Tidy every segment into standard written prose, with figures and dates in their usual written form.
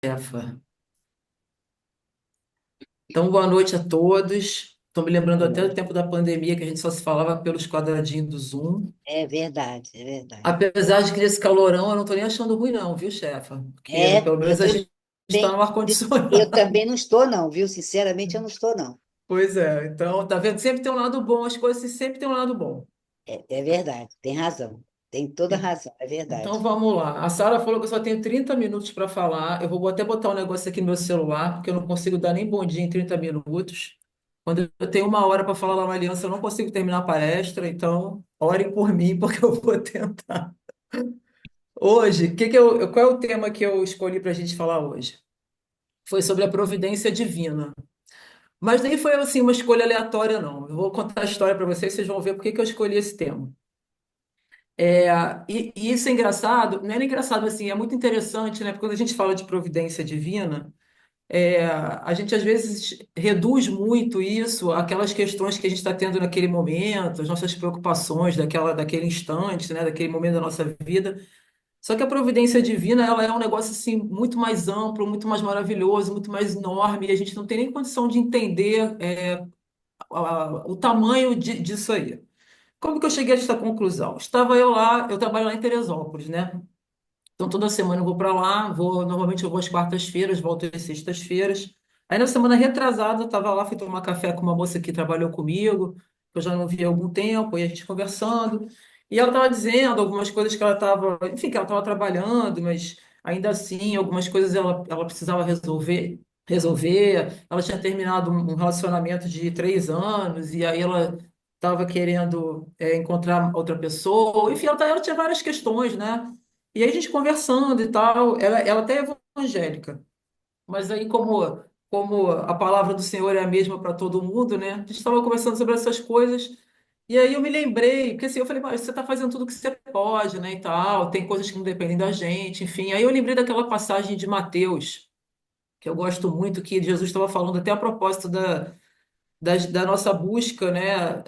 Tarefa. Então, boa noite a todos. Estou me lembrando até do tempo da pandemia, que a gente só se falava pelos quadradinhos do Zoom. É verdade, é verdade. Apesar de que esse calorão, eu não estou nem achando ruim, não, viu, chefa? Porque É, pelo menos a gente está no eu ar-condicionado. também não estou, não, viu? Sinceramente, eu não estou, não. Pois é, então, tá vendo? Sempre tem um lado bom, as coisas sempre tem um lado bom. É verdade, tem razão. Tem toda E- razão, é Então, verdade. vamos lá. A Sara falou que eu só tenho 30 minutos para falar. Eu vou até botar um negócio aqui no meu celular, porque eu não consigo dar nem bom dia em 30 minutos. Quando eu tenho uma hora para falar lá na Aliança, eu não consigo terminar a palestra, então orem por mim, porque eu vou tentar. Hoje, qual é o tema que eu escolhi para a gente falar hoje? Foi sobre a providência divina. Mas nem foi assim uma escolha aleatória, não. Eu vou contar a história para vocês, vocês vão ver por que que eu escolhi esse tema. E isso é engraçado, não é engraçado assim, é muito interessante, né? Porque quando a gente fala de providência divina, a gente às vezes reduz muito isso àquelas questões que a gente está tendo naquele momento, as nossas preocupações daquele instante, né, daquele momento da nossa vida. Só que a providência divina, ela é um negócio assim muito mais amplo, muito mais maravilhoso, muito mais enorme, e a gente não tem nem condição de entender o tamanho disso aí. Como que eu cheguei a essa conclusão? Estava eu lá, eu trabalho lá em Teresópolis, né? Então, toda semana eu vou para lá, normalmente eu vou às quartas-feiras, volto às sextas-feiras. Aí, na semana retrasada, eu estava lá, fui tomar café com uma moça que trabalhou comigo, que eu já não via há algum tempo, e a gente conversando. E ela estava dizendo algumas coisas que ela estava, enfim, que ela estava trabalhando, mas ainda assim, algumas coisas ela precisava resolver. Ela tinha terminado um relacionamento de 3 anos, e aí ela estava querendo, encontrar outra pessoa. Enfim, ela tinha várias questões, né? E aí a gente conversando e tal, ela até é evangélica, mas aí como a palavra do Senhor é a mesma para todo mundo, né? A gente estava conversando sobre essas coisas, e aí eu me lembrei, porque assim, eu falei, mas você está fazendo tudo o que você pode, né, e tal, tem coisas que não dependem da gente, enfim. Aí eu lembrei daquela passagem de Mateus, que eu gosto muito, que Jesus estava falando até a propósito da nossa busca, né,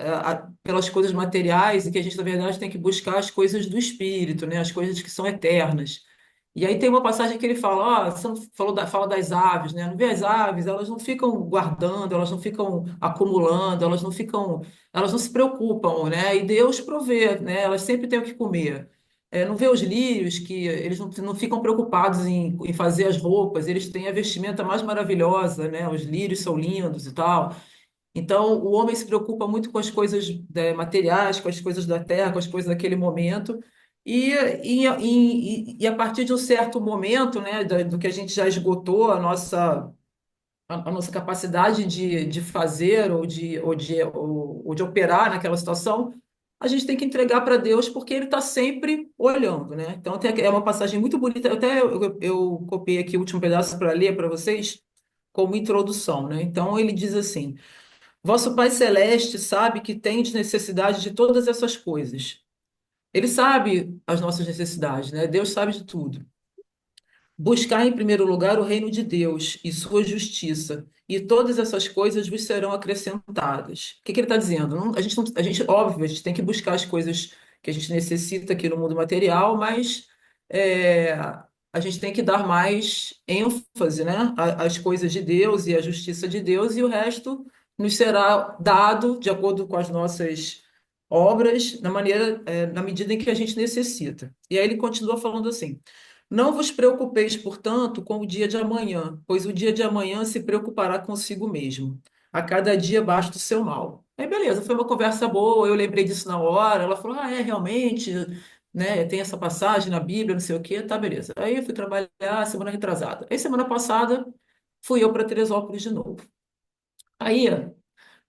pelas coisas materiais, e que a gente, na verdade, tem que buscar as coisas do espírito, né, as coisas que são eternas. E aí tem uma passagem que ele fala, ó, você não falou fala das aves, né? Não vê as aves, elas não ficam guardando, elas não ficam acumulando, elas não se preocupam, né? E Deus provê, né? Elas sempre têm o que comer. Não vê os lírios, que eles não ficam preocupados em fazer as roupas, eles têm a vestimenta mais maravilhosa, né? Os lírios são lindos e tal. Então, o homem se preocupa muito com as coisas, materiais, com as coisas da terra, com as coisas daquele momento. E a partir de um certo momento, né, do que a gente já esgotou a nossa capacidade de fazer ou de operar naquela situação, a gente tem que entregar para Deus porque Ele está sempre olhando, né? Então, é uma passagem muito bonita. Eu copiei aqui o último pedaço para ler para vocês como introdução, né? Então, ele diz assim. Vosso Pai Celeste sabe que tendes necessidade de todas essas coisas. Ele sabe as nossas necessidades, né? Deus sabe de tudo. Buscar em primeiro lugar o reino de Deus e sua justiça, e todas essas coisas vos serão acrescentadas. O que que ele está dizendo? Óbvio, a gente tem que buscar as coisas que a gente necessita aqui no mundo material, mas é, a gente tem que dar mais ênfase, né, às coisas de Deus e à justiça de Deus, e o resto nos será dado de acordo com as nossas obras, na medida em que a gente necessita. E aí ele continua falando assim. Não vos preocupeis, portanto, com o dia de amanhã, pois o dia de amanhã se preocupará consigo mesmo. A cada dia basta o seu mal. Aí, beleza, foi uma conversa boa, eu lembrei disso na hora. Ela falou: ah, realmente, né, tem essa passagem na Bíblia, não sei o quê, tá, beleza. Aí eu fui trabalhar semana retrasada. Aí, semana passada, fui eu para Teresópolis de novo. Aí,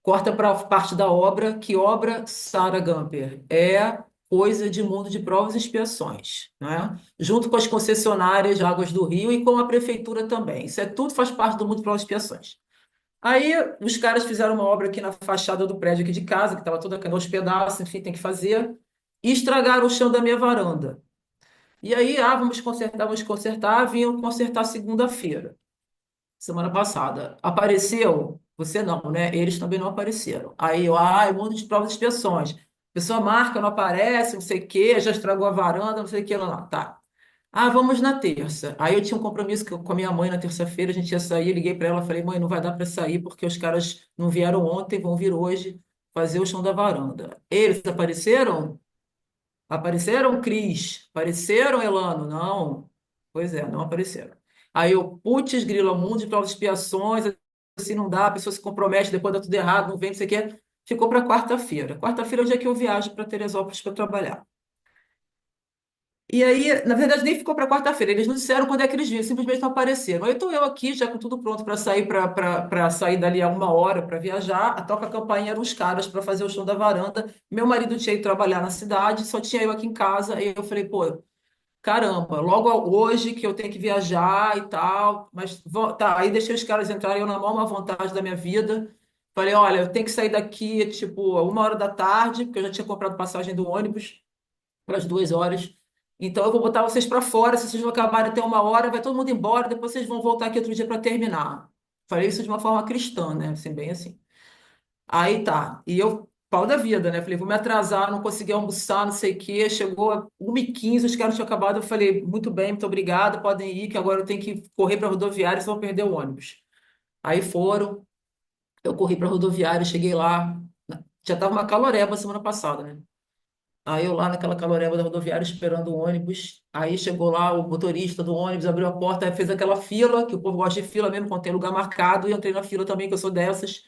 corta para a parte da obra. Que obra, Sarah Gamper? É coisa de mundo de provas e expiações, né? Junto com as concessionárias de Águas do Rio e com a prefeitura também. Isso tudo faz parte do mundo de provas e expiações. Aí os caras fizeram uma obra aqui na fachada do prédio aqui de casa, que estava toda caindo aos pedaços, enfim, tem que fazer, e estragaram o chão da minha varanda. E aí, vamos consertar, vinham consertar segunda-feira semana passada. Apareceu? Você não, né? Eles também não apareceram. Aí eu, um monte de provas de inspeções. Pessoa marca, não aparece, não sei o quê, já estragou a varanda, não sei o quê, lá, lá. Tá. Ah, vamos na terça. Aí eu tinha um compromisso com a minha mãe na terça-feira, a gente ia sair, eu liguei para ela, falei, mãe, não vai dar para sair porque os caras não vieram ontem, vão vir hoje fazer o chão da varanda. Eles apareceram? Apareceram, Cris? Apareceram, Elano? Não. Pois é, não apareceram. Aí eu, putz, grila, mundo de provas e expiações, assim não dá, a pessoa se compromete, depois dá tudo errado, não vem, não sei o quê. Ficou para quarta-feira. Quarta-feira é o dia que eu viajo para Teresópolis para trabalhar. E aí, na verdade, nem ficou para quarta-feira. Eles não disseram quando é que eles vinham, simplesmente não apareceram. Aí estou eu aqui, já com tudo pronto para sair, para sair dali a 1 hora para viajar. A toca a campainha eram os caras para fazer o show da varanda. Meu marido tinha ido trabalhar na cidade, só tinha eu aqui em casa. Aí eu falei, pô, caramba, logo hoje que eu tenho que viajar e tal. Mas tá, aí deixei os caras entrarem, eu na maior má vontade da minha vida. Falei, olha, eu tenho que sair daqui, tipo, 1 hora da tarde, porque eu já tinha comprado passagem do ônibus para as 2 horas. Então eu vou botar vocês para fora. Se vocês não acabarem até 1 hora, vai todo mundo embora. Depois vocês vão voltar aqui outro dia para terminar. Falei isso de uma forma cristã, né? Assim, bem assim. Aí tá. E eu, pau da vida, né? Falei, vou me atrasar, não consegui almoçar, não sei o quê. Chegou a 1h15, os caras tinham acabado. Eu falei, muito bem, muito obrigada, podem ir, que agora eu tenho que correr para a rodoviária, senão eu vou perder o ônibus. Aí foram, eu corri para a rodoviária, cheguei lá. Já estava uma caloreba semana passada, né? Aí eu lá naquela caloreba da rodoviária esperando o ônibus. Aí chegou lá o motorista do ônibus, abriu a porta, aí fez aquela fila, que o povo gosta de fila mesmo, quando tem lugar marcado, e eu entrei na fila também, que eu sou dessas.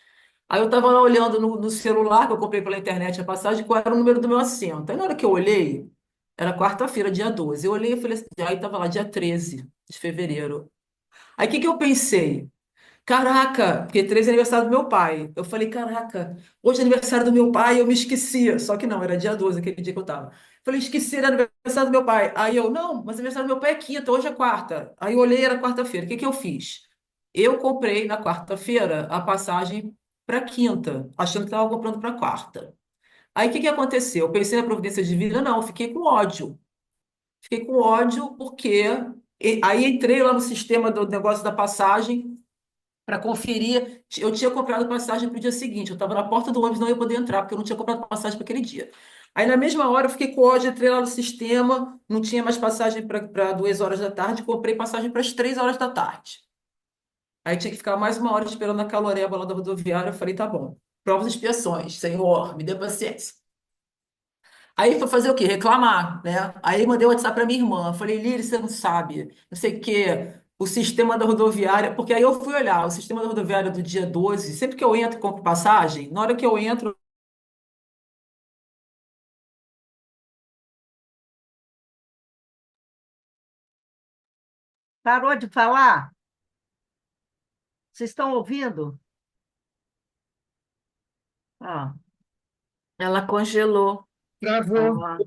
Aí eu tava lá olhando no celular, que eu comprei pela internet a passagem, qual era o número do meu assento. Aí na hora que eu olhei, era quarta-feira, dia 12. Eu olhei e falei assim, aí tava lá, dia 13 de fevereiro. Aí o que que eu pensei? Caraca, porque 13 é aniversário do meu pai. Eu falei, caraca, hoje é aniversário do meu pai, eu me esqueci. Só que não, era dia 12, aquele dia que eu tava. Falei, esqueci, era aniversário do meu pai. Aí eu, não, mas aniversário do meu pai é quinta, hoje é quarta. Aí eu olhei, era quarta-feira. O que que eu fiz? Eu comprei na quarta-feira a passagem para quinta, achando que estava comprando para quarta. Aí o que que aconteceu? Eu pensei na providência divina, não, fiquei com ódio. Fiquei com ódio porque aí entrei lá no sistema do negócio da passagem para conferir. Eu tinha comprado passagem para o dia seguinte. Eu estava na porta do ônibus, não ia poder entrar, porque eu não tinha comprado passagem para aquele dia. Aí, na mesma hora, eu fiquei com ódio, entrei lá no sistema, não tinha mais passagem para 2 horas da tarde, comprei passagem para as 3 horas da tarde. Aí tinha que ficar mais 1 hora esperando a caloreba lá da rodoviária. Eu falei, tá bom. Provas e expiações, Senhor, me dê paciência. Aí foi fazer o quê? Reclamar, né? Aí mandei o WhatsApp para minha irmã. Falei, Lili, você não sabe, não sei o quê, o sistema da rodoviária. Porque aí eu fui olhar o sistema da rodoviária do dia 12. Sempre que eu entro e compro passagem, na hora que eu entro, Parou de falar? Vocês estão ouvindo? Ah, ela congelou. Travou. Ah,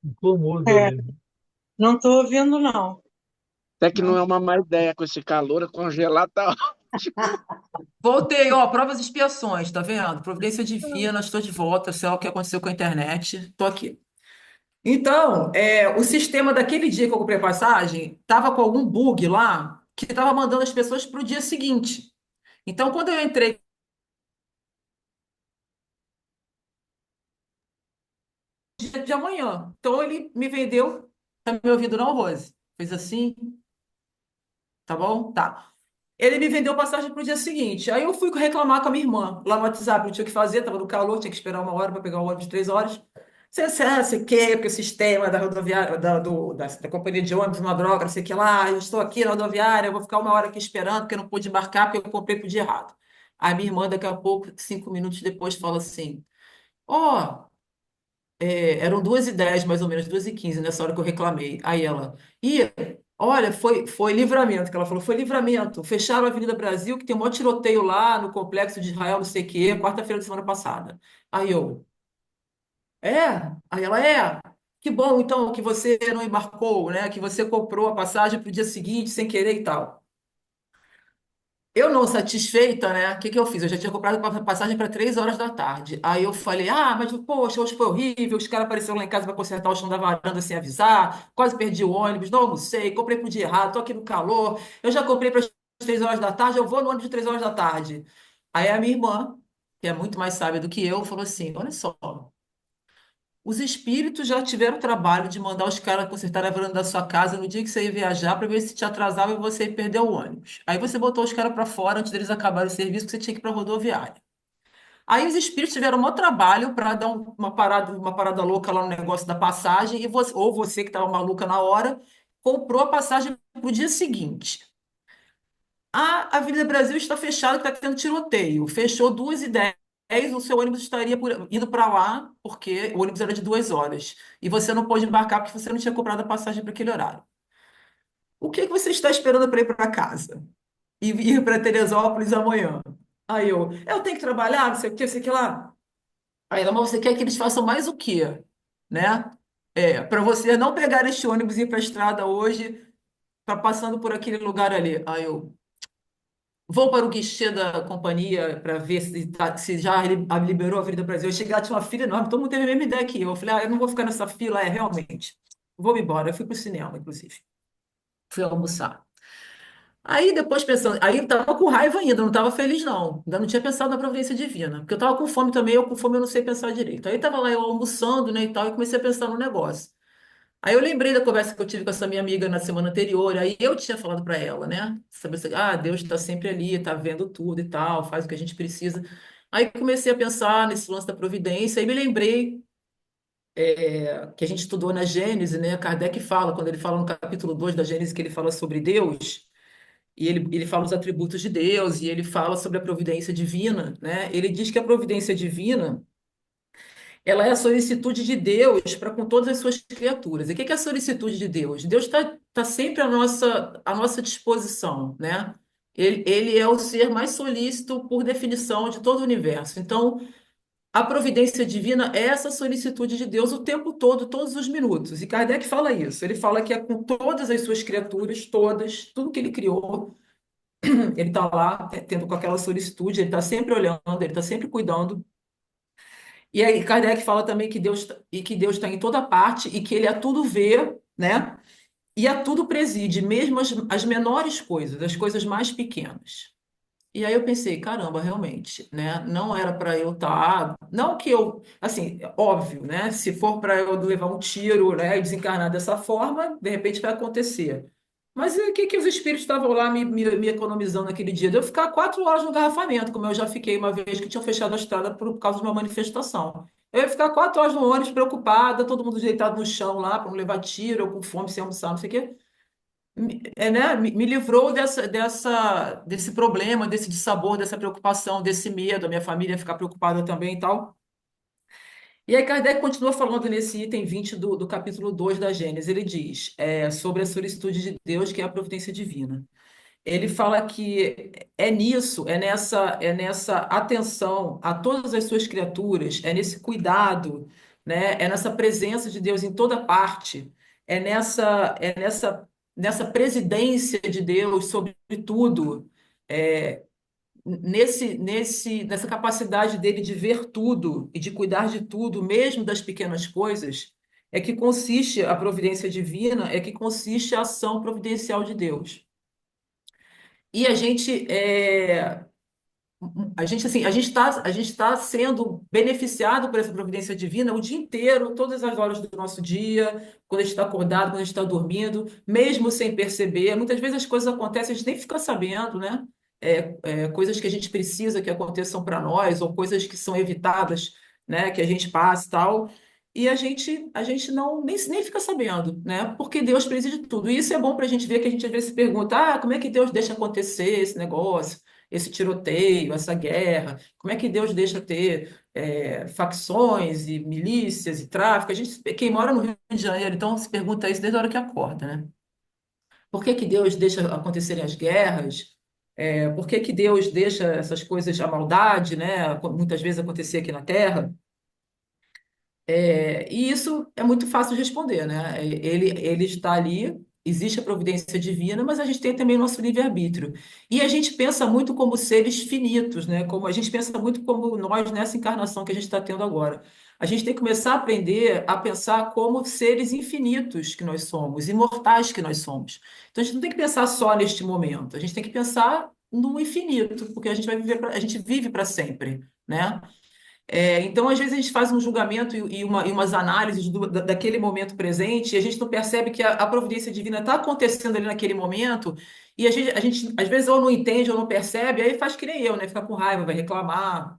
Ficou mudo É, ali. não estou ouvindo, não. Até que não não. é uma má ideia com esse calor, congelar tá ótimo. voltei, ó, provas e expiações, tá vendo? Providência divina, estou de volta, sei lá o que aconteceu com a internet, tô aqui. Então, o sistema daquele dia que eu comprei a passagem estava com algum bug lá que estava mandando as pessoas para o dia seguinte. Então, quando eu entrei dia de amanhã, então ele me vendeu. Tá me ouvindo, não, Rose? Fez assim, tá bom? Tá. Ele me vendeu passagem para o dia seguinte. Aí eu fui reclamar com a minha irmã lá no WhatsApp, não tinha o que fazer, estava no calor, tinha que esperar 1 hora para pegar o ônibus de 3 horas. Você quer, porque o sistema da rodoviária, da companhia de ônibus, uma droga, não sei o que lá, eu estou aqui na rodoviária, eu vou ficar 1 hora aqui esperando, porque eu não pude embarcar, porque eu comprei pro dia errado. Aí minha irmã, daqui a pouco, 5 minutos depois, fala assim: Ó, eram 2h10, mais ou menos, 2h15, nessa hora que eu reclamei. Aí ela, ih, olha, foi livramento, que ela falou, foi livramento. Fecharam a Avenida Brasil, que tem um monte de tiroteio lá no Complexo de Israel, não sei o quê, quarta-feira da semana passada. Aí eu, Aí ela, que bom então que você não embarcou, né? Que você comprou a passagem para o dia seguinte sem querer e tal. Eu não satisfeita, né? O que que eu fiz? Eu já tinha comprado a passagem para 3 horas da tarde. Aí eu falei, mas poxa, hoje foi horrível. Os caras apareceram lá em casa para consertar o chão da varanda sem avisar. Quase perdi o ônibus, não almocei, comprei pro dia errado, tô aqui no calor. Eu já comprei para as 3 horas da tarde, eu vou no ônibus de 3 horas da tarde. Aí a minha irmã, que é muito mais sábia do que eu, falou assim: olha só. os espíritos já tiveram o trabalho de mandar os caras consertar a varanda da sua casa no dia que você ia viajar para ver se te atrasava e você ia perder o ônibus. Aí você botou os caras para fora antes deles acabarem o serviço que você tinha que ir para a rodoviária. Aí os espíritos tiveram o maior trabalho para dar uma parada louca lá no negócio da passagem, e você, ou você que estava maluca na hora, comprou a passagem para o dia seguinte. A Avenida Brasil está fechada, está tendo tiroteio. Fechou 2h10, o seu ônibus estaria indo para lá, porque o ônibus era de 2 horas. E você não pôde embarcar porque você não tinha comprado a passagem para aquele horário. O que que você está esperando para ir para casa? E ir para Teresópolis amanhã? Aí eu tenho que trabalhar, não sei o que, sei o que lá. Aí ela, mas você quer que eles façam mais o quê? Né? Para você não pegar este ônibus e ir para a estrada hoje, tá passando por aquele lugar ali. Aí vou para o guichê da companhia para ver se já liberou a Avenida Brasil. Eu cheguei lá, tinha uma fila enorme, todo mundo teve a mesma ideia que eu. Eu falei, eu não vou ficar nessa fila, realmente. Vou-me embora. Eu fui para o cinema, inclusive. Fui almoçar. Aí depois pensando, aí eu tava com raiva ainda, não tava feliz não. Ainda não tinha pensado na providência divina, porque eu tava com fome também, eu com fome eu não sei pensar direito. Aí tava lá eu almoçando, né, e tal, e comecei a pensar no negócio. Aí eu lembrei da conversa que eu tive com essa minha amiga na semana anterior, aí eu tinha falado para ela, né, sabe, assim, Deus está sempre ali, tá vendo tudo e tal, faz o que a gente precisa. Aí comecei a pensar nesse lance da providência, e me lembrei que a gente estudou na Gênese, né, Kardec fala, quando ele fala no capítulo 2 da Gênese, que ele fala sobre Deus, e ele fala os atributos de Deus, e ele fala sobre a providência divina, né? Ele diz que a providência divina, ela é a solicitude de Deus para com todas as suas criaturas. E o que é a solicitude de Deus? Deus tá sempre à nossa disposição, né? Ele é o ser mais solícito por definição de todo o universo. Então, a providência divina é essa solicitude de Deus o tempo todo, todos os minutos. E Kardec fala isso. Ele fala que é com todas as suas criaturas, todas, tudo que ele criou, ele está lá tendo com aquela solicitude, ele está sempre olhando, ele está sempre cuidando. E aí Kardec fala também que Deus está em toda parte e que ele a tudo vê, né? E a tudo preside, mesmo as menores coisas, as coisas mais pequenas. E aí eu pensei, caramba, realmente, né? Não era para eu estar, não que eu, assim, óbvio, né? Se for para eu levar um tiro, né, e desencarnar dessa forma, de repente vai acontecer. Mas e o que que os espíritos estavam lá me economizando naquele dia? De eu ficar 4 horas no engarrafamento, como eu já fiquei uma vez que tinham fechado a estrada por causa de uma manifestação. Eu ia ficar 4 horas no ônibus preocupada, todo mundo deitado no chão lá para não levar tiro, ou com fome, sem almoçar, não sei o quê. Né, me livrou desse problema, desse dissabor, dessa preocupação, desse medo, a minha família ficar preocupada também e tal. E aí Kardec continua falando nesse item 20 do capítulo 2 da Gênesis. Ele diz sobre a solicitude de Deus, que é a providência divina. Ele fala que é nessa atenção a todas as suas criaturas, é nesse cuidado, né? É nessa presença de Deus em toda parte, nessa presidência de Deus sobre tudo, é, nessa capacidade dele de ver tudo e de cuidar de tudo, mesmo das pequenas coisas, é que consiste a providência divina, é que consiste a ação providencial de Deus. E assim, a gente está sendo beneficiado por essa providência divina o dia inteiro, todas as horas do nosso dia, quando a gente está acordado, quando a gente está dormindo, mesmo sem perceber. Muitas vezes as coisas acontecem, a gente nem fica sabendo, né? Coisas que a gente precisa que aconteçam para nós, ou coisas que são evitadas, né? Que a gente passa e tal. E a gente não nem fica sabendo, né? Porque Deus preside tudo. E isso é bom para a gente ver que a gente às vezes se pergunta, como é que Deus deixa acontecer esse negócio, esse tiroteio, essa guerra? Como é que Deus deixa ter facções e milícias e tráfico? Quem mora no Rio de Janeiro, então se pergunta isso desde a hora que acorda, né? Por que que Deus deixa acontecerem as guerras? Por que que Deus deixa essas coisas, a maldade, né? Muitas vezes acontecer aqui na Terra? E isso é muito fácil de responder, né? Ele está ali, existe a providência divina, mas a gente tem também o nosso livre-arbítrio. E a gente pensa muito como seres finitos, né? Como a gente pensa muito como nós nessa encarnação que a gente está tendo agora. A gente tem que começar a aprender a pensar como seres infinitos que nós somos, imortais que nós somos. Então a gente não tem que pensar só neste momento, a gente tem que pensar no infinito, porque a gente vai viver, a gente vive para sempre, né? Então, às vezes, a gente faz um julgamento e umas análises daquele momento presente, e a gente não percebe que a providência divina está acontecendo ali naquele momento, e a gente, às vezes, ou não entende ou não percebe, aí faz que nem eu, né? Fica com raiva, vai reclamar,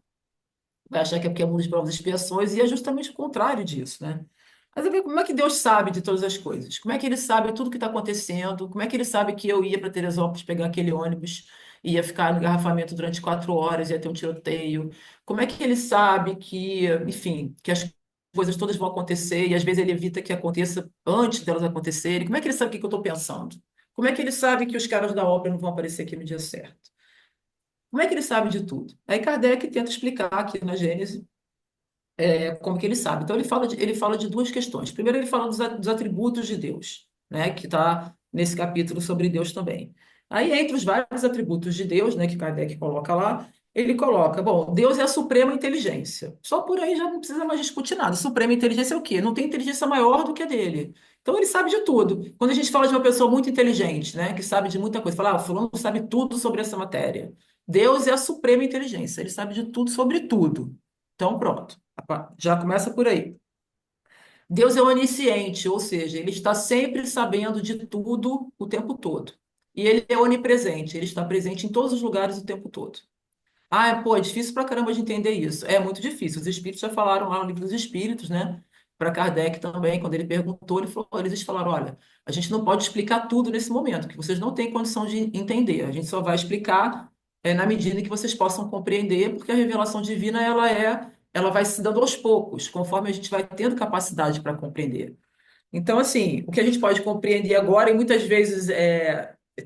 vai achar que é porque é mundo de provas e expiações, e é justamente o contrário disso, né? Mas eu vejo como é que Deus sabe de todas as coisas? Como é que ele sabe tudo que está acontecendo? Como é que ele sabe que eu ia para Teresópolis pegar aquele ônibus, ia ficar no engarrafamento durante 4 horas, ia ter um tiroteio? Como é que ele sabe que, enfim, que as coisas todas vão acontecer e às vezes ele evita que aconteça antes delas acontecerem? Como é que ele sabe o que que eu estou pensando? Como é que ele sabe que os caras da obra não vão aparecer aqui no dia certo? Como é que ele sabe de tudo? Aí Kardec tenta explicar aqui na Gênese como que ele sabe. Então, ele fala de duas questões. Primeiro, ele fala dos atributos de Deus, né, que está nesse capítulo sobre Deus também. Aí, entre os vários atributos de Deus, né, que Kardec coloca lá, ele coloca, bom, Deus é a suprema inteligência. Só por aí já não precisa mais discutir nada. Suprema inteligência é o quê? Não tem inteligência maior do que a dele. Então, ele sabe de tudo. Quando a gente fala de uma pessoa muito inteligente, né, que sabe de muita coisa, fala, fulano sabe tudo sobre essa matéria. Deus é a suprema inteligência. Ele sabe de tudo sobre tudo. Então, pronto. Já começa por aí. Deus é onisciente, ou seja, ele está sempre sabendo de tudo o tempo todo. E ele é onipresente, ele está presente em todos os lugares o tempo todo. Ah, pô, é difícil pra caramba de entender isso. É muito difícil. Os espíritos já falaram lá no livro dos Espíritos, né? Para Kardec também, quando ele perguntou, eles falaram: olha, a gente não pode explicar tudo nesse momento, que vocês não têm condição de entender. A gente só vai explicar na medida em que vocês possam compreender, porque a revelação divina ela vai se dando aos poucos, conforme a gente vai tendo capacidade para compreender. Então, assim, o que a gente pode compreender agora, e muitas vezes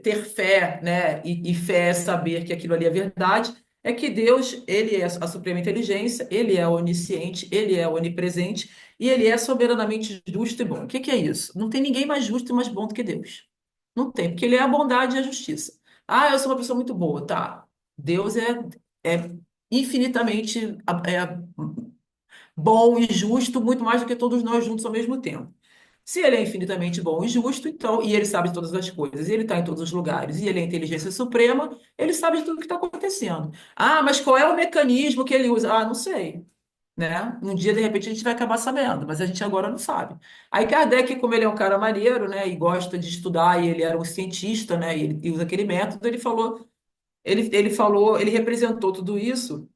ter fé, né, e fé é saber que aquilo ali é verdade, é que Deus, ele é a suprema inteligência, ele é onisciente, ele é onipresente, e ele é soberanamente justo e bom. O que que é isso? Não tem ninguém mais justo e mais bom do que Deus. Não tem, porque ele é a bondade e a justiça. Ah, eu sou uma pessoa muito boa, tá. Deus é infinitamente bom e justo, muito mais do que todos nós juntos ao mesmo tempo. Se ele é infinitamente bom e justo, então, e ele sabe de todas as coisas, e ele está em todos os lugares, e ele é a inteligência suprema, ele sabe de tudo que está acontecendo. Ah, mas qual é o mecanismo que ele usa? Ah, não sei, né? Um dia, de repente, a gente vai acabar sabendo, mas a gente agora não sabe. Aí Kardec, como ele é um cara maneiro, né, e gosta de estudar, e ele era um cientista, né, e usa aquele método, ele representou tudo isso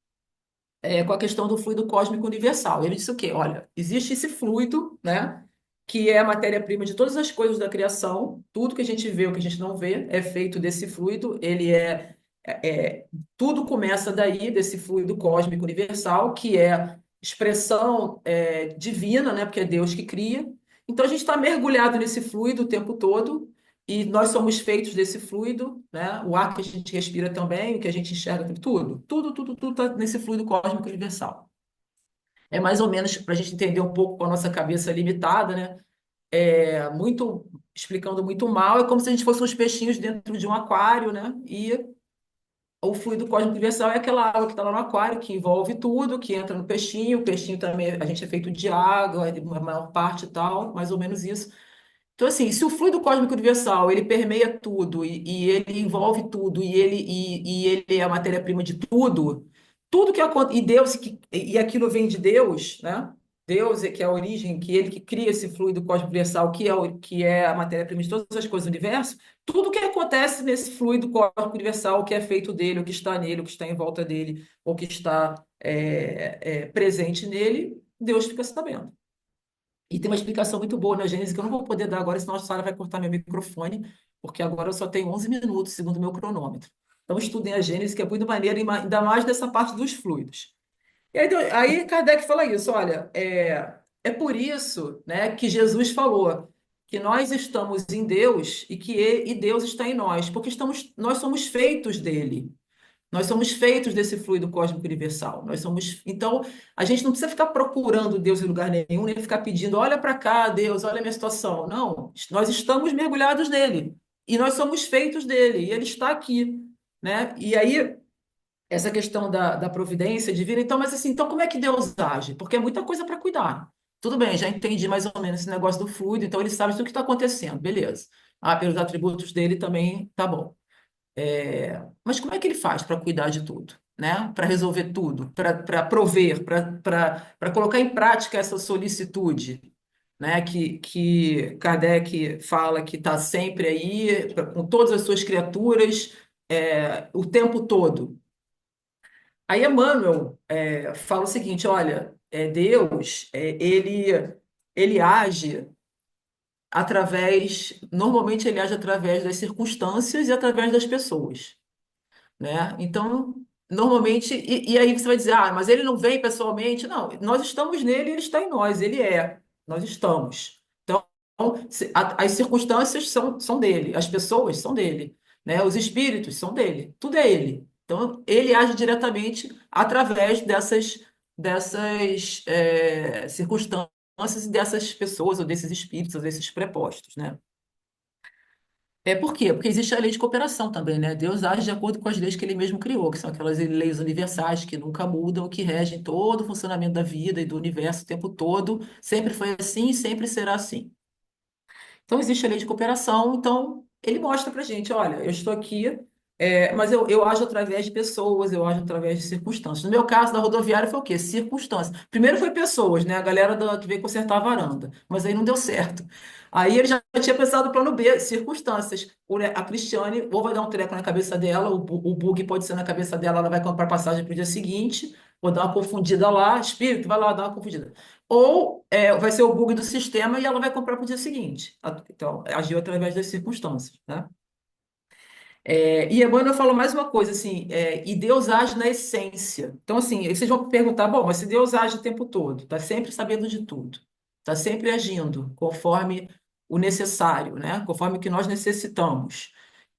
com a questão do fluido cósmico universal. Ele disse o quê? Olha, existe esse fluido, né, que é a matéria-prima de todas as coisas da criação. Tudo que a gente vê, o que a gente não vê, é feito desse fluido. Tudo começa daí, desse fluido cósmico universal, que é expressão divina, né, porque é Deus que cria. Então a gente está mergulhado nesse fluido o tempo todo. E nós somos feitos desse fluido, né? O ar que a gente respira também, o que a gente enxerga, tudo está nesse fluido cósmico universal. É mais ou menos para a gente entender um pouco com a nossa cabeça limitada, né? Explicando muito mal, é como se a gente fosse uns peixinhos dentro de um aquário, né? E o fluido cósmico universal é aquela água que está lá no aquário, que envolve tudo, que entra no peixinho. O peixinho também, a gente é feito de água, a maior parte e tal, mais ou menos isso. Então, assim, se o fluido cósmico universal ele permeia tudo e ele envolve tudo e ele é a matéria-prima de tudo, tudo que acontece e e aquilo vem de Deus, né? Deus é que é a origem, que ele que cria esse fluido cósmico universal, que é a matéria-prima de todas as coisas do universo. Tudo que acontece nesse fluido cósmico universal, o que é feito dele, o que está nele, o que está em volta dele, ou que está presente nele, Deus fica sabendo. E tem uma explicação muito boa na Gênesis que eu não vou poder dar agora, senão a Sara vai cortar meu microfone, porque agora eu só tenho 11 minutos, segundo o meu cronômetro. Então, estudem a Gênesis, que é muito maneiro, e ainda mais dessa parte dos fluidos. E aí Kardec fala isso, olha, é por isso, né, que Jesus falou que nós estamos em Deus e Deus está em nós, porque nós somos feitos dele. Nós somos feitos desse fluido cósmico universal. Então, a gente não precisa ficar procurando Deus em lugar nenhum, nem ficar pedindo, olha para cá, Deus, olha a minha situação. Não, nós estamos mergulhados nele. E nós somos feitos dele, e ele está aqui, né? E aí, essa questão da providência divina, então, mas assim, então como é que Deus age? Porque é muita coisa para cuidar. Tudo bem, já entendi mais ou menos esse negócio do fluido, então ele sabe tudo o que está acontecendo, beleza. Ah, pelos atributos dele também tá bom. Mas como é que ele faz para cuidar de tudo? né, para resolver tudo, para prover, para colocar em prática essa solicitude, né, que Kardec fala que está sempre aí com todas as suas criaturas, o tempo todo. Aí Emmanuel fala o seguinte: olha, Deus, ele age normalmente ele age através das circunstâncias e através das pessoas, né? Então, normalmente, e aí você vai dizer, ah, mas ele não vem pessoalmente. Não, nós estamos nele, ele está em nós, nós estamos. Então, as circunstâncias são dele, as pessoas são dele, né? Os espíritos são dele, tudo é ele. Então, ele age diretamente através dessas circunstâncias e dessas pessoas, ou desses espíritos, ou desses prepostos, né? Por quê? Porque existe a lei de cooperação também, né? Deus age de acordo com as leis que ele mesmo criou, que são aquelas leis universais que nunca mudam, que regem todo o funcionamento da vida e do universo o tempo todo. Sempre foi assim e sempre será assim. Então, existe a lei de cooperação, então ele mostra para gente, olha, eu estou aqui, mas eu ajo através de pessoas, eu ajo através de circunstâncias. No meu caso, da rodoviária foi o quê? Circunstâncias. Primeiro foi pessoas, né? A galera que veio consertar a varanda, mas aí não deu certo. Aí ele já tinha pensado no plano B, circunstâncias. A Cristiane ou vai dar um treco na cabeça dela, o bug pode ser na cabeça dela, ela vai comprar passagem para o dia seguinte, vou dar uma confundida lá, espírito, vai lá dar uma confundida. Ou vai ser o bug do sistema e ela vai comprar para o dia seguinte. Então, agiu através das circunstâncias, né? E Emmanuel falou mais uma coisa, assim, e Deus age na essência. Então, assim, vocês vão perguntar, bom, mas se Deus age o tempo todo, está sempre sabendo de tudo, está sempre agindo conforme o necessário, né? Conforme o que nós necessitamos.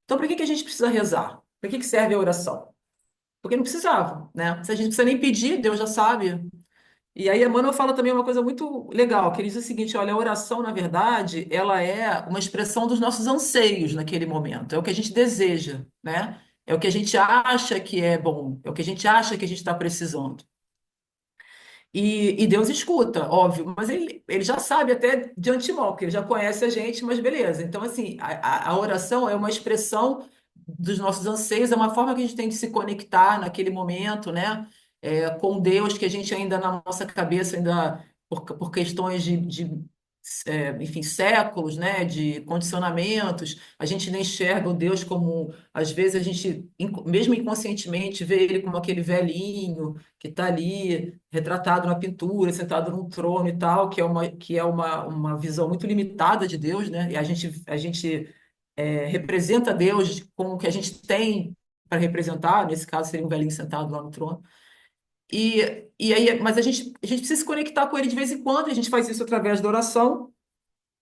Então, para que a gente precisa rezar? Para que serve a oração? Porque não precisava, né? Se a gente não precisa nem pedir, Deus já sabe. E aí Emmanuel fala também uma coisa muito legal, que ele diz o seguinte, olha, a oração, na verdade, ela é uma expressão dos nossos anseios naquele momento, é o que a gente deseja, né? É o que a gente acha que é bom, é o que a gente acha que a gente está precisando. E Deus escuta, óbvio, mas ele já sabe até de antemão, porque ele já conhece a gente, mas beleza. Então, assim, a oração é uma expressão dos nossos anseios, é uma forma que a gente tem de se conectar naquele momento, né? Com Deus, que a gente ainda na nossa cabeça, ainda por questões enfim, séculos, né, de condicionamentos, a gente nem enxerga o Deus como, às vezes a gente, mesmo inconscientemente, vê ele como aquele velhinho que está ali, retratado na pintura, sentado num trono e tal, que é uma visão muito limitada de Deus, né, e a gente representa Deus com o que a gente tem para representar, nesse caso seria um velhinho sentado lá no trono, e aí, mas a gente precisa se conectar com ele de vez em quando, e a gente faz isso através da oração,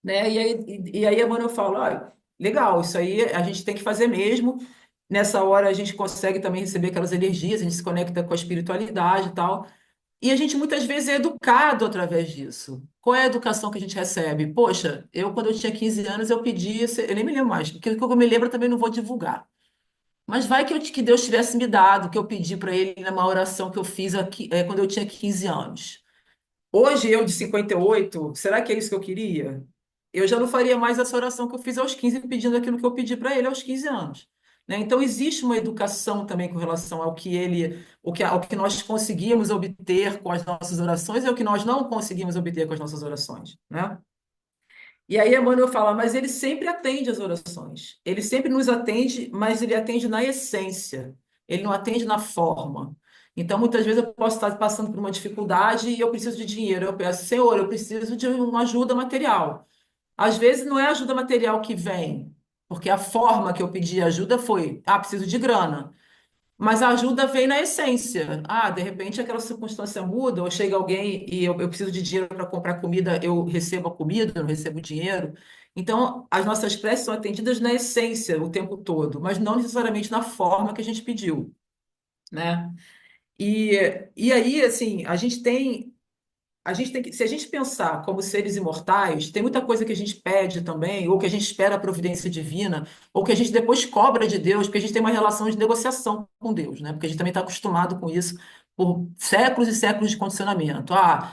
né? E aí Emmanuel fala, olha, legal, isso aí a gente tem que fazer mesmo. Nessa hora a gente consegue também receber aquelas energias, a gente se conecta com a espiritualidade e tal. E a gente muitas vezes é educado através disso. Qual é a educação que a gente recebe? Poxa, quando eu tinha 15 anos eu pedi, eu nem me lembro mais, porque o que eu me lembro eu também não vou divulgar. Mas vai que Deus tivesse me dado, que eu pedi para ele numa oração que eu fiz aqui, quando eu tinha 15 anos. Hoje, eu de 58, será que é isso que eu queria? Eu já não faria mais essa oração que eu fiz aos 15, pedindo aquilo que eu pedi para ele aos 15 anos. Né? Então, existe uma educação também com relação ao que nós conseguimos obter com as nossas orações e ao que nós não conseguimos obter com as nossas orações. Né? E aí Emmanuel fala, mas ele sempre atende as orações. Ele sempre nos atende, mas ele atende na essência. Ele não atende na forma. Então, muitas vezes eu posso estar passando por uma dificuldade e eu preciso de dinheiro. Eu peço, Senhor, eu preciso de uma ajuda material. Às vezes não é ajuda material que vem, porque a forma que eu pedi ajuda foi, preciso de grana. Mas a ajuda vem na essência. De repente aquela circunstância muda, ou chega alguém e eu preciso de dinheiro para comprar comida, eu recebo a comida, eu não recebo dinheiro. Então, as nossas preces são atendidas na essência o tempo todo, mas não necessariamente na forma que a gente pediu, né? E aí, assim, a gente tem que, se a gente pensar como seres imortais, tem muita coisa que a gente pede também, ou que a gente espera a providência divina, ou que a gente depois cobra de Deus, porque a gente tem uma relação de negociação com Deus, né? Porque a gente também está acostumado com isso por séculos e séculos de condicionamento.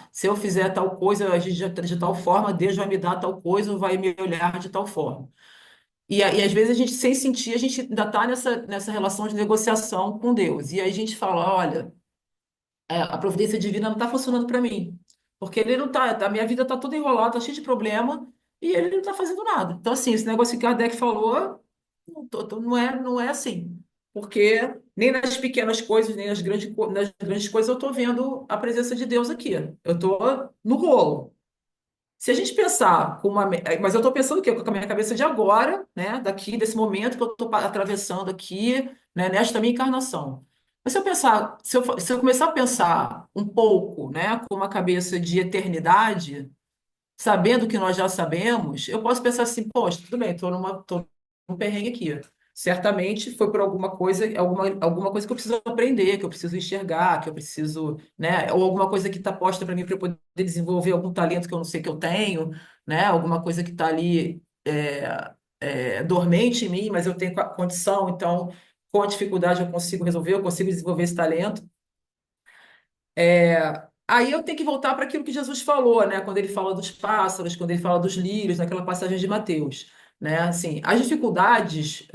Se eu fizer tal coisa, de tal forma, Deus vai me dar tal coisa, ou vai me olhar de tal forma. E às vezes a gente, sem sentir, a gente ainda está nessa relação de negociação com Deus. E aí a gente fala, olha, a providência divina não está funcionando para mim. Porque ele não tá, a minha vida está toda enrolada, está cheia de problema, e ele não está fazendo nada. Então, assim, esse negócio que Kardec falou, não é assim. Porque nem nas pequenas coisas, nem nas grandes coisas eu estou vendo a presença de Deus aqui. Eu estou no rolo. Se a gente pensar com uma. Mas eu estou pensando o quê? Com a minha cabeça de agora, né? Daqui, desse momento que eu estou atravessando aqui, né? Nesta minha encarnação. Mas se eu pensar, se eu começar a pensar um pouco, né? Com uma cabeça de eternidade, sabendo que nós já sabemos, eu posso pensar assim, poxa, tudo bem, tô num perrengue aqui. Certamente foi por alguma coisa que eu preciso aprender, que eu preciso enxergar, que eu preciso, né? Ou alguma coisa que está posta para mim para eu poder desenvolver algum talento que eu não sei que eu tenho, né? Alguma coisa que está ali dormente em mim, mas eu tenho condição, então, com a dificuldade eu consigo resolver, eu consigo desenvolver esse talento. Aí eu tenho que voltar para aquilo que Jesus falou, né? Quando ele fala dos pássaros, quando ele fala dos lírios, naquela passagem de Mateus, né? Assim, as dificuldades,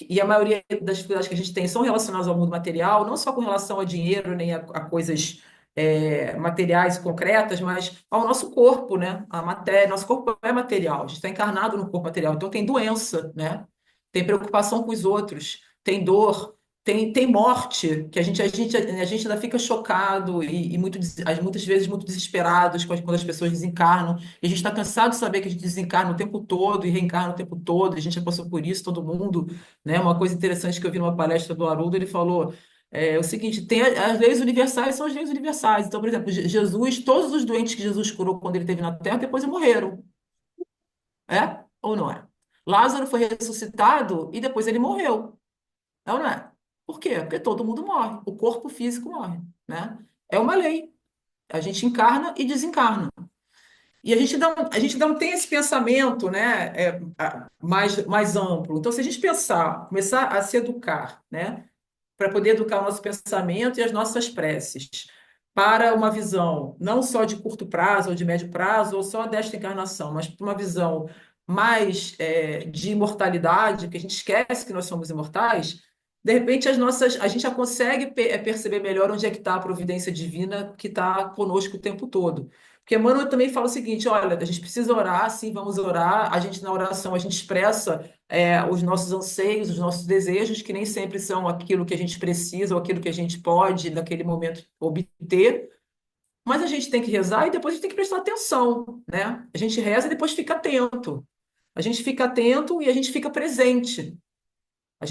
e a maioria das dificuldades que a gente tem são relacionadas ao mundo material, não só com relação a dinheiro, nem a coisas materiais concretas, mas ao nosso corpo, né? A matéria, nosso corpo é material, a gente está encarnado no corpo material, então tem doença, né? Tem preocupação com os outros, tem dor. Tem morte, que a gente ainda fica chocado e muitas vezes muito desesperados quando as pessoas desencarnam. E a gente está cansado de saber que a gente desencarna o tempo todo e reencarna o tempo todo. A gente já passou por isso, todo mundo, né? Uma coisa interessante que eu vi numa palestra do Haroldo, ele falou o seguinte: tem as leis universais são as leis universais. Então, por exemplo, Jesus, todos os doentes que Jesus curou quando ele esteve na Terra, depois morreram. É ou não é? Lázaro foi ressuscitado e depois ele morreu. É ou não é? Por quê? Porque todo mundo morre. O corpo físico morre, né? É uma lei. A gente encarna e desencarna. E a gente não tem esse pensamento, né, mais amplo. Então, se a gente pensar, começar a se educar, né, para poder educar o nosso pensamento e as nossas preces para uma visão não só de curto prazo ou de médio prazo ou só desta encarnação, mas para uma visão mais de imortalidade, que a gente esquece que nós somos imortais, de repente a gente já consegue perceber melhor onde é que está a providência divina que está conosco o tempo todo. Porque Emmanuel também fala o seguinte, olha, a gente precisa orar, sim, vamos orar, a gente na oração a gente expressa os nossos anseios, os nossos desejos, que nem sempre são aquilo que a gente precisa ou aquilo que a gente pode, naquele momento, obter, mas a gente tem que rezar e depois a gente tem que prestar atenção, né? A gente reza e depois fica atento. A gente fica atento e a gente fica presente. A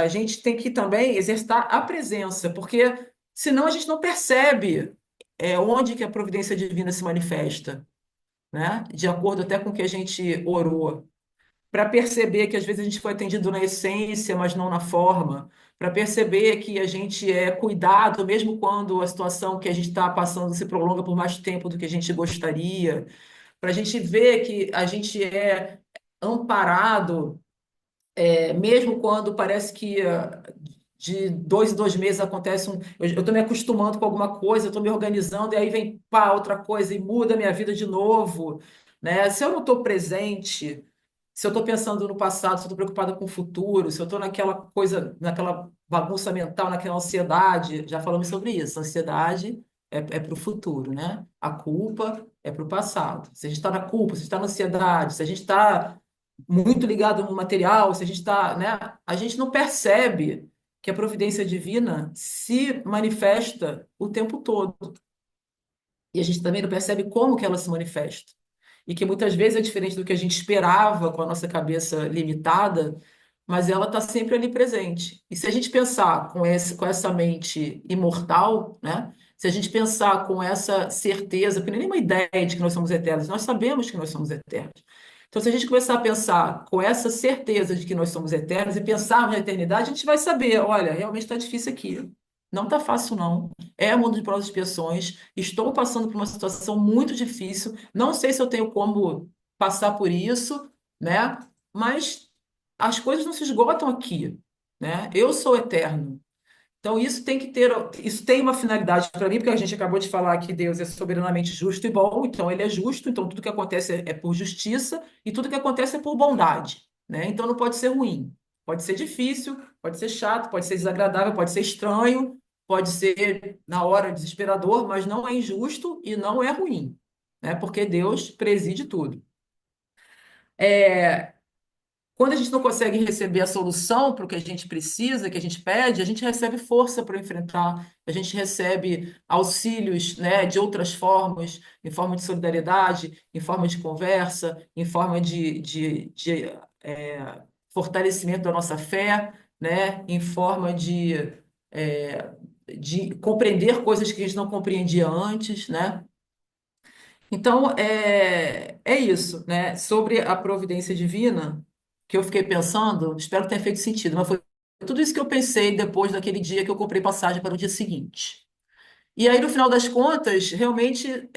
gente tem que também exercitar a presença, porque senão a gente não percebe onde que a providência divina se manifesta, né? De acordo até com o que a gente orou para perceber que às vezes a gente foi atendido na essência, mas não na forma, para perceber que a gente é cuidado, mesmo quando a situação que a gente está passando se prolonga por mais tempo do que a gente gostaria, para a gente ver que a gente é amparado, mesmo quando parece que de 2 em 2 meses acontece um. Eu estou me acostumando com alguma coisa, eu estou me organizando, e aí vem pá, outra coisa e muda a minha vida de novo. Né? Se eu não estou presente, se eu estou pensando no passado, se eu estou preocupada com o futuro, se eu estou naquela coisa, naquela bagunça mental, naquela ansiedade, já falamos sobre isso. A ansiedade é para o futuro, né? A culpa é para o passado. Se a gente está na culpa, se a gente está na ansiedade, se a gente está muito ligado no material, se a gente está, né? A gente não percebe que a providência divina se manifesta o tempo todo. E a gente também não percebe como que ela se manifesta. E que muitas vezes é diferente do que a gente esperava com a nossa cabeça limitada, mas ela está sempre ali presente. E se a gente pensar com essa mente imortal, né? Se a gente pensar com essa certeza, porque nem nenhuma ideia de que nós somos eternos, nós sabemos que nós somos eternos. Então, se a gente começar a pensar com essa certeza de que nós somos eternos e pensar na eternidade, a gente vai saber, olha, realmente está difícil aqui. Não está fácil, não. É um mundo de provas e expiações. Estou passando por uma situação muito difícil. Não sei se eu tenho como passar por isso, né? Mas as coisas não se esgotam aqui, né? Eu sou eterno. Então, isso tem uma finalidade para mim, porque a gente acabou de falar que Deus é soberanamente justo e bom, então ele é justo, então tudo que acontece é por justiça e tudo que acontece é por bondade, né? Então não pode ser ruim. Pode ser difícil, pode ser chato, pode ser desagradável, pode ser estranho, pode ser na hora desesperador, mas não é injusto e não é ruim, né? Porque Deus preside tudo. Quando a gente não consegue receber a solução para o que a gente precisa, que a gente pede, a gente recebe força para enfrentar, a gente recebe auxílios, né, de outras formas, em forma de solidariedade, em forma de conversa, em forma de fortalecimento da nossa fé, né, em forma é, de compreender coisas que a gente não compreendia antes, né? Então, é isso, né? Sobre a providência divina, que eu fiquei pensando, espero que tenha feito sentido, mas foi tudo isso que eu pensei depois daquele dia que eu comprei passagem para o dia seguinte. E aí, no final das contas, realmente,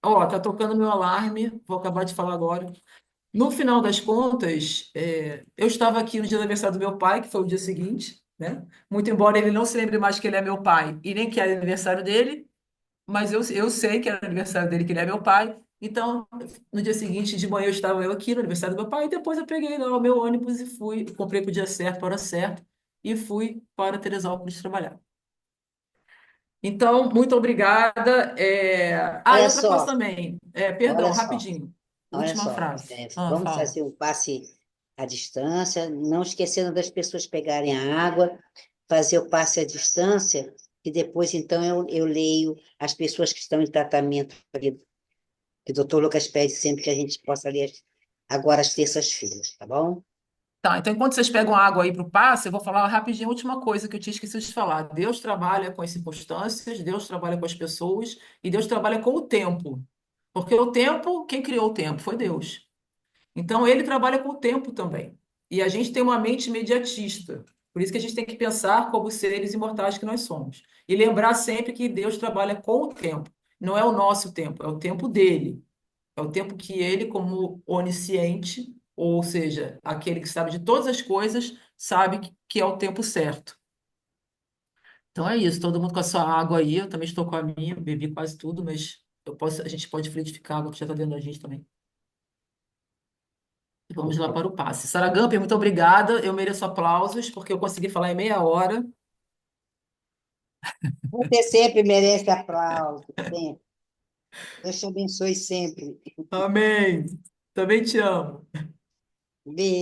ó, tá tocando meu alarme, vou acabar de falar agora. No final das contas, eu estava aqui no dia do aniversário do meu pai, que foi o dia seguinte, né? Muito embora ele não se lembre mais que ele é meu pai e nem que era aniversário dele, mas eu sei que era aniversário dele, que ele é meu pai. Então, no dia seguinte, de manhã, eu estava eu aqui no aniversário do meu pai, e depois eu peguei lá o meu ônibus e fui, comprei para o dia certo, para a hora certa, e fui para Teresópolis trabalhar. Então, muito obrigada. E Olha outra coisa só, também, olha perdão, só, rapidinho, olha última só. frase. Vamos Fala. fazer o passe à distância, não esquecendo das pessoas pegarem a água, fazer o passe à distância, e depois, então, eu leio as pessoas que estão em tratamento, que o doutor Lucas pede sempre que a gente possa ler agora às terças-feiras, tá bom? Tá, então enquanto vocês pegam água aí para o passe, eu vou falar rapidinho a última coisa que eu tinha esquecido de falar. Deus trabalha com as circunstâncias, Deus trabalha com as pessoas e Deus trabalha com o tempo. Porque o tempo, quem criou o tempo foi Deus. Então ele trabalha com o tempo também. E a gente tem uma mente imediatista. Por isso que a gente tem que pensar como seres imortais que nós somos. E lembrar sempre que Deus trabalha com o tempo. Não é o nosso tempo, é o tempo dele. É o tempo que ele, como onisciente, ou seja, aquele que sabe de todas as coisas, sabe que é o tempo certo. Então é isso, todo mundo com a sua água aí, eu também estou com a minha, eu bebi quase tudo, mas a gente pode frutificar a água que já está dentro da gente também. E vamos lá para o passe. Sara Gamper, muito obrigada. Eu mereço aplausos, porque eu consegui falar em meia hora. Você sempre merece aplauso, sempre. Deus te abençoe sempre. Amém. Também te amo. Beijo.